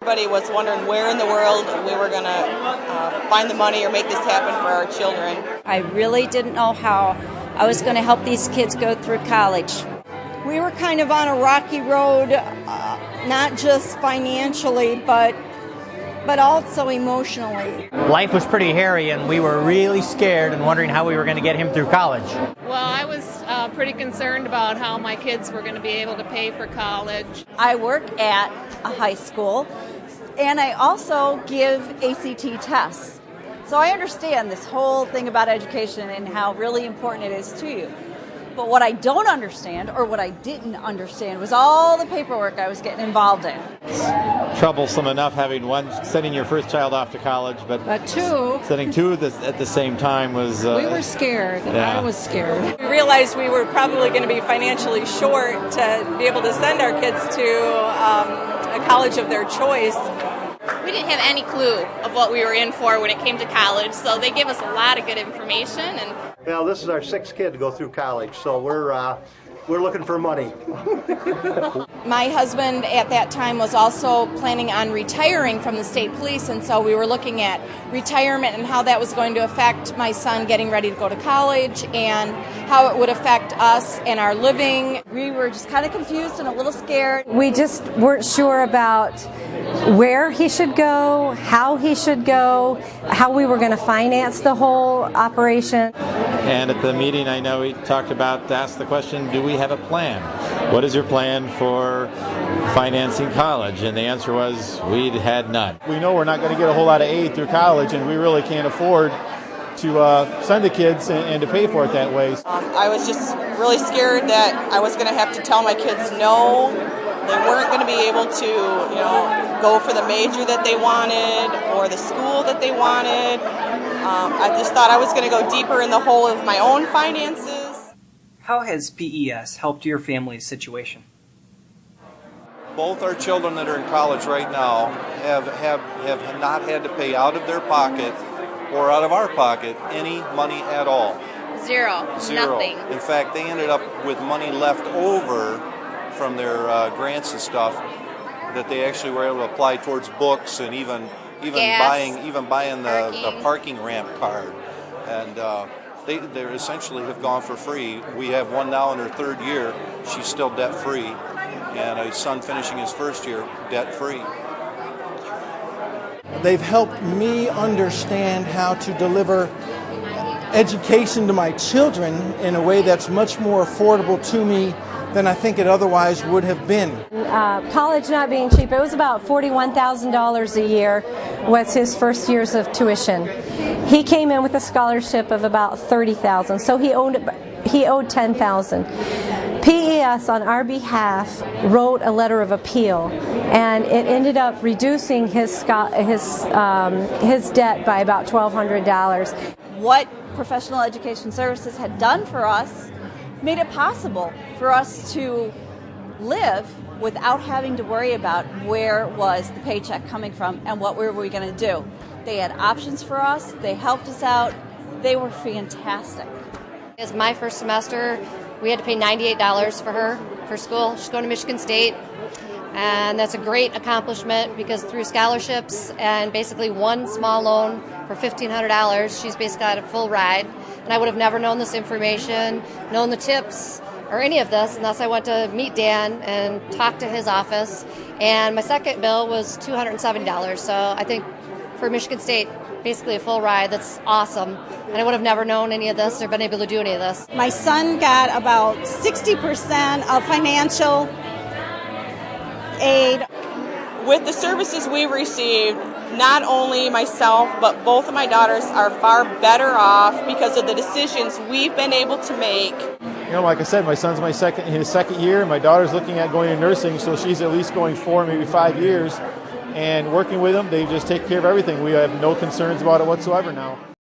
Everybody was wondering where in the world we were going to find the money or make this happen for our children. I really didn't know how I was going to help these kids go through college. We were kind of on a rocky road, not just financially, but also emotionally. Life was pretty hairy, and we were really scared and wondering how we were going to get him through college. Well, I was pretty concerned about how my kids were going to be able to pay for college. I work at a high school, and I also give ACT tests. So I understand this whole thing about education and how really important it is to you. But what I don't understand, or what I didn't understand, was all the paperwork I was getting involved in. Troublesome enough having sending your first child off to college, but two. Sending two at the same time was... we were scared. Yeah. I was scared. We realized we were probably going to be financially short to be able to send our kids to a college of their choice. We didn't have any clue of what we were in for when it came to college, so they gave us a lot of good information. And well, this is our sixth kid to go through college, so we're looking for money. My husband at that time was also planning on retiring from the state police, and so we were looking at retirement and how that was going to affect my son getting ready to go to college and how it would affect us and our living. We were just kind of confused and a little scared. We just weren't sure about where he should go, how he should go, how we were going to finance the whole operation. And at the meeting, I know we asked the question, do we have a plan? What is your plan for financing college? And the answer was, we had none. We know we're not going to get a whole lot of aid through college, and we really can't afford to send the kids and to pay for it that way. I was just really scared that I was going to have to tell my kids no. They weren't going to be able to, go for the major that they wanted or the school that they wanted. I just thought I was going to go deeper in the hole of my own finances. How has PES helped your family's situation? Both our children that are in college right now have not had to pay out of their pocket or out of our pocket any money at all. Zero. Nothing. In fact, they ended up with money left over from their grants and stuff that they actually were able to apply towards books and even gas, buying the parking ramp card. And they essentially have gone for free. We have one now in her third year. She's still debt free, and a son finishing his first year debt free. They've helped me understand how to deliver education to my children in a way that's much more affordable to me than I think it otherwise would have been. College not being cheap, it was about $41,000 a year was his first years of tuition. He came in with a scholarship of about $30,000, so he owed $10,000. PES on our behalf wrote a letter of appeal, and it ended up reducing his debt by about $1,200. What Professional Education Services had done for us made it possible for us to live without having to worry about where was the paycheck coming from and what were we going to do. They had options for us. They helped us out. They were fantastic. It was my first semester. We had to pay $98 for her for school. She's going to Michigan State, and that's a great accomplishment because through scholarships and basically one small loan for $1,500, she's basically got a full ride. And I would have never known this information, known the tips, or any of this unless I went to meet Dan and talk to his office. And my second bill was $270. So I think for Michigan State, basically a full ride. That's awesome. And I would have never known any of this or been able to do any of this. My son got about 60% of financial aid. With the services we received, not only myself, but both of my daughters are far better off because of the decisions we've been able to make. Like I said, my son's in his second year. My daughter's looking at going to nursing, so she's at least going 4, maybe 5 years. And working with them, they just take care of everything. We have no concerns about it whatsoever now.